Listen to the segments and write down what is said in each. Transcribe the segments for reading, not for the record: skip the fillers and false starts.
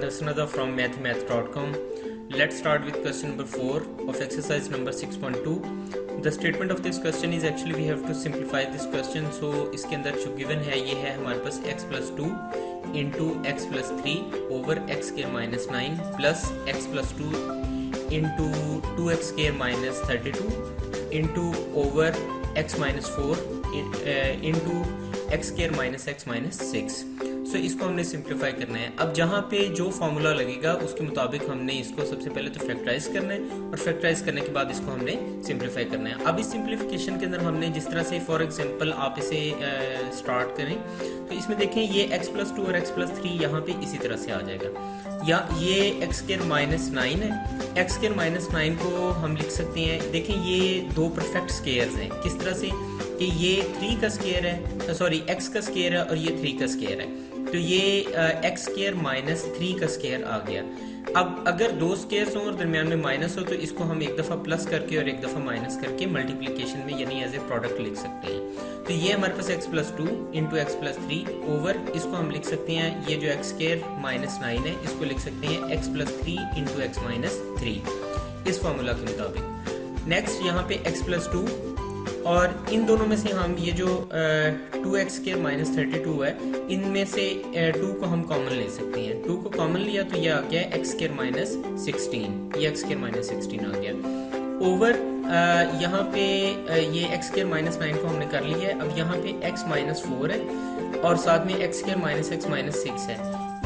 Sanada from mathemath.com. Let's start with question number 4 of exercise number 6.2. The statement of this question is actually we have to simplify this question. So इसके अंदर जो given है ये है हमारे पास x plus 2 into x plus 3 over x square minus 9 plus x plus 2 into 2x square minus 32 into over x minus 4 into x square minus x minus 6. सो इसको हमने simplify करना है. अब जहाँ पे जो फॉर्मूला लगेगा उसके मुताबिक हमने इसको सबसे पहले तो फैक्टराइज करना है और फैक्टराइज करने के बाद इसको हमने सिंप्लीफाई करना है. अब इस सिंप्लीफिकेशन के अंदर हमने जिस तरह से फॉर एग्जांपल आप इसे स्टार्ट करें तो इसमें देखें ये x प्लस 2 और x प्लस 3 यहाँ पे इसी तरह से आ जाएगा. या ये x स्क्वायर माइनस 9 है. x स्क्वायर माइनस 9 को हम लिख सकते हैं. देखें ये दो परफेक्ट स्क्वायर्स हैं. किस तरह से कि ये 3 का स्क्वायर है, सॉरी x का स्क्वायर है और ये 3 का स्क्वायर है. तो ये x स्क्वायर माइनस 3 का स्क्वायर आ गया. अब अगर दो स्क्वायर्स हों और दरमियान में माइनस हो तो इसको हम एक दफ़ा प्लस करके और एक दफ़ा माइनस करके मल्टीप्लिकेशन में यानी एज ए प्रोडक्ट लिख सकते हैं. तो ये हमारे पास x plus 2 into x plus 3 over इसको हम लिख सकते हैं ये जो x स्क्वायर माइनस 9 है इसको लिख सकते हैं x plus 3 into x minus 3 इस फॉर्मूला के मुताबिक. नेक्स्ट यहाँ पे x प्लस 2 और इन दोनों में से हम ये जो 2x स्क्वायर माइनस 32 है इनमें से 2 को हम कॉमन ले सकते हैं. 2 को कॉमन लिया तो ये आ गया x स्क्वायर माइनस 16. ये x स्क्वायर माइनस 16 आ गया ओवर यहाँ पे ये x स्क्वायर माइनस 9 को हमने कर लिया है. अब यहाँ पे x माइनस 4 है और साथ में x square minus x minus 6 है.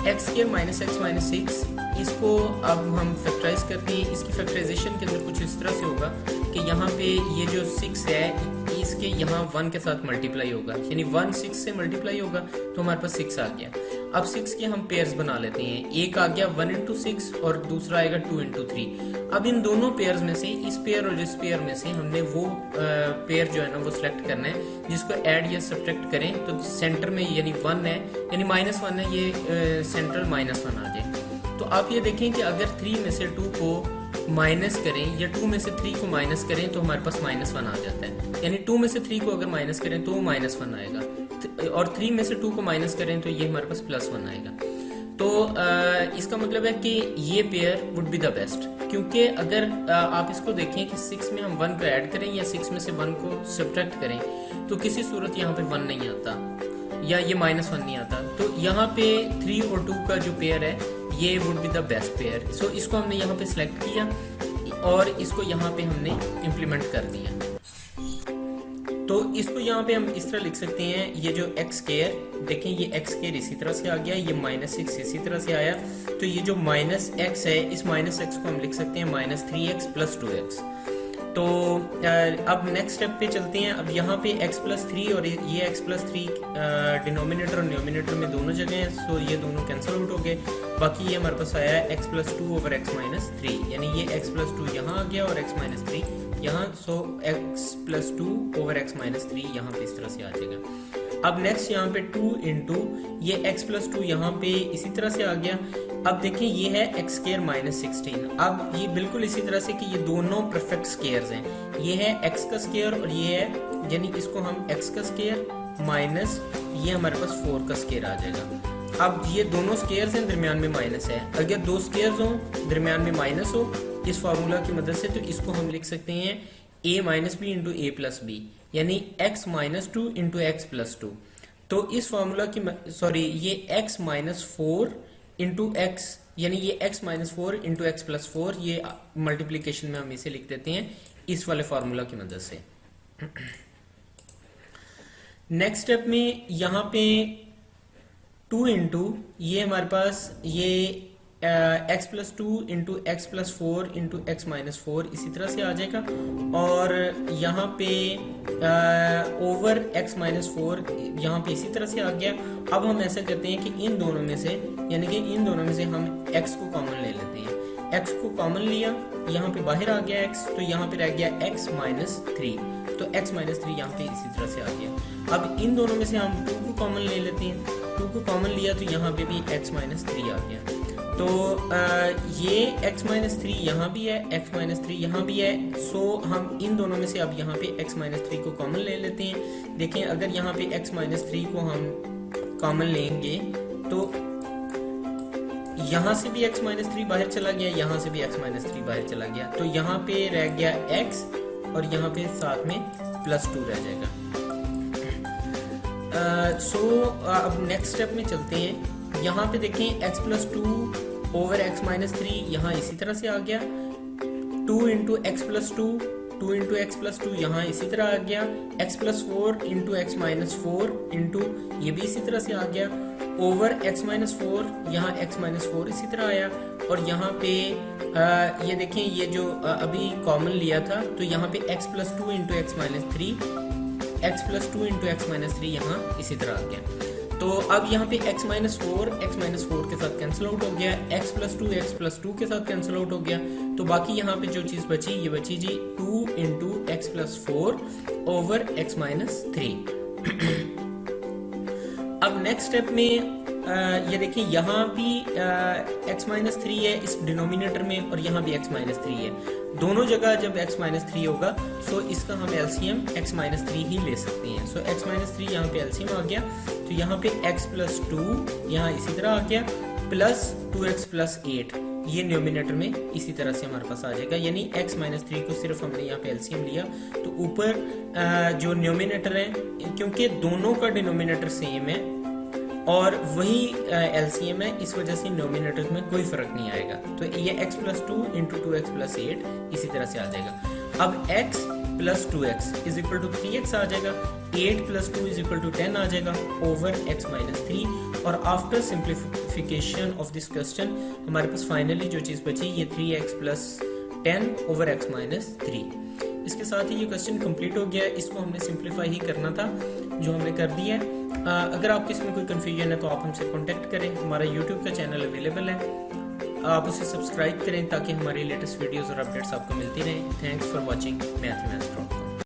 x square minus x minus 6 इसको अब हम फैक्टराइज करते हैं. इसकी फैक्टराइजेशन के अंदर कुछ इस तरह से होगा कि यहाँ पे ये जो 6 है इसके यहाँ 1 के साथ मल्टीप्लाई होगा यानी 1 6 से मल्टीप्लाई होगा तो हमारे पास 6 आ गया. अब 6 के हम पेयर्स बना लेते हैं. एक आ गया 1 इंटू 6 और दूसरा आएगा 2 इंटू 3. अब इन दोनों पेयर्स में से इस पेयर और इस पेयर में से हमने वो पेयर जो है ना वो सिलेक्ट करना है जिसको ऐड या सब्ट्रैक्ट करें तो सेंटर में यानी 1 है यानी माइनस 1 है ये सेंट्रल माइनस 1 आ जाए. तो आप ये देखें कि अगर 3 में से 2 को माइनस करें या 2 में से 3 को माइनस करें तो हमारे पास माइनस 1 आ जाता है. यानी 2 में से 3 को अगर माइनस करें तो वो माइनस 1 आएगा और 3 में से 2 को माइनस करें तो ये हमारे पास प्लस 1 आएगा. तो इसका मतलब है कि ये pair would be the best क्योंकि अगर आप इसको देखें कि 6 में हम 1 को ऐड करें या 6 में से 1 को सब्ट्रैक्ट करें तो किसी सूरत यहाँ पे 1 नहीं आता या ये माइनस 1 नहीं आता. तो यहाँ पे 3 और 2 का जो पेयर है ये would be the best pair. So इसको हमने यहाँ पे सिलेक्ट किया और इसको यहाँ पे हमने इम्प्लीमेंट कर दिया. तो इसको यहाँ पे हम इस तरह लिख सकते हैं ये जो x स्क्वायर देखें ये x स्क्वायर इसी तरह से आ गया, ये माइनस 6 इसी तरह से आया. तो ये जो माइनस x है इस माइनस x को हम लिख सकते हैं माइनस 3x प्लस 2x. तो अब नेक्स्ट स्टेप पे चलते हैं. अब यहाँ पे x प्लस 3 और ये x प्लस 3 डिनोमिनेटर और न्यूमिनेटर में दोनों जगह हैं. सो ये दोनों कैंसिल आउट हो गए. बाकी ये हमारे पास आया है x plus 2 over x minus 3 यानी ये x प्लस 2 यहाँ आ गया और x माइनस 3 यहाँ. सो x plus 2 over x minus 3 यहाँ पे इस तरह से आ जाएगा. अब नेक्स्ट यहाँ पे 2 इंटू ये x प्लस 2 यहाँ पे इसी तरह से आ गया. अब देखिए ये है x स्क्वायर माइनस 16. अब ये बिल्कुल इसी तरह से कि ये दोनों परफेक्ट स्क्वायर्स हैं. ये है x का स्क्वायर और ये है यानी इसको हम x का स्क्वायर माइनस ये हमारे पास 4 का स्क्वायर आ जाएगा. अब ये दोनों स्क्वायर्स हैं दरमियान में माइनस है. अगर दो स्क्वायर्स हो दरमियान में माइनस हो इस फार्मूला की मदद से तो इसको हम लिख सकते हैं a minus b into a plus b यानी x minus 2 into x plus 2. तो इस फार्मूला की सॉरी ये x माइनस 4 इंटू एक्स यानी ये x minus 4 into x plus 4 ये मल्टीप्लीकेशन में हम इसे लिख देते हैं इस वाले फार्मूला की मदद से. नेक्स्ट स्टेप में यहाँ पे 2 इंटू ये हमारे पास ये x plus 2 into x plus 4 into x minus 4 इसी तरह से आ जाएगा और यहाँ पे ओवर x माइनस 4 यहाँ पे इसी तरह से आ गया. अब हम ऐसा करते हैं कि इन दोनों में से यानी कि इन दोनों में से हम x को कॉमन ले लेते हैं. x को कॉमन लिया यहाँ पे बाहर आ गया x तो यहाँ पे रह गया x माइनस 3 तो x माइनस 3 यहाँ पे इसी तरह से आ गया. अब इन दोनों में से हम 2 को कॉमन ले लेते हैं. 2 को कॉमन लिया तो यहाँ पे भी x माइनस 3 आ गया. तो ये x माइनस 3 यहाँ भी है, x माइनस 3 यहाँ भी है. सो हम इन दोनों में से अब यहाँ पे x माइनस 3 को कॉमन ले लेते हैं. देखें अगर यहाँ पे x माइनस 3 को हम कॉमन लेंगे तो यहाँ से भी x माइनस 3 बाहर चला गया, यहाँ से भी x माइनस 3 बाहर चला गया, तो यहाँ पे रह गया x और यहाँ पे साथ में +2 रह जाएगा। अब नेक्स्ट स्टेप में चलते हैं। यहाँ पे देखें x + 2 ओवर x माइनस 3 यहाँ इसी तरह से आ गया, 2 into x + 2, 2 into x plus 2 यहाँ इसी तरह आ गया, x + 4 into x minus 4 into ये भी इसी तरह से आ गया, ओवर x माइनस 4 यहाँ x माइनस 4 इसी तरह आया, और यहाँ पे ये देखें ये जो अभी कॉमन लिया था तो यहाँ पे x + 2 into x minus 3, x + 2 into x minus 3 यहाँ इसी तरह आ गया। तो अब यहाँ पे x माइनस 4 के साथ कैंसिल आउट हो गया, x + 2 के साथ कैंसिल आउट हो गया, तो बाकी यहाँ पे जो चीज़ बची ये बची जी 2 into x + 4 over x minus 3। अब नेक्स्ट स्टेप में ये देखिए यहाँ भी x माइनस 3 है इस डिनोमिनेटर में और यहाँ भी x माइनस 3 है, दोनों जगह जब x माइनस 3 होगा सो इसका हम एलसीएम x माइनस 3 ही ले सकते हैं। सो x माइनस 3 यहाँ पे एलसीएम आ गया, तो यहाँ पे x + 2 यहाँ इसी तरह आ गया, प्लस 2x + 8 ये न्यूमिनेटर में इसी तरह से हमारे पास आ जाएगा, यानी x माइनस 3 को सिर्फ हमने यहाँ पे एलसीएम लिया, तो ऊपर जो न्यूमिनेटर है क्योंकि दोनों का डिनोमिनेटर सेम है और वही एलसीएम है, इस वजह से न्यूमिनेटर में कोई फर्क नहीं आएगा, तो ये x + 2 इंटू 2x + 8 इसी तरह से आ जाएगा। अब x + 2x = 3x आ जाएगा, 8 + 2 = 10 आ जाएगा ओवर x माइनस 3, और after simplification of this question हमारे पास फाइनली जो चीज़ बची ये 3x + 10 ओवर x माइनस 3। इसके साथ ही ये क्वेश्चन कंप्लीट हो गया, इसको हमने सिंप्लीफाई ही करना था जो हमने कर दिया है। अगर आपको इसमें कोई कन्फ्यूजन है तो आप हमसे कांटेक्ट करें, हमारा यूट्यूब का चैनल अवेलेबल है, आप उसे सब्सक्राइब करें ताकि हमारी लेटेस्ट वीडियोस और अपडेट्स आपको मिलती रहें। Thanks for watching mathematics.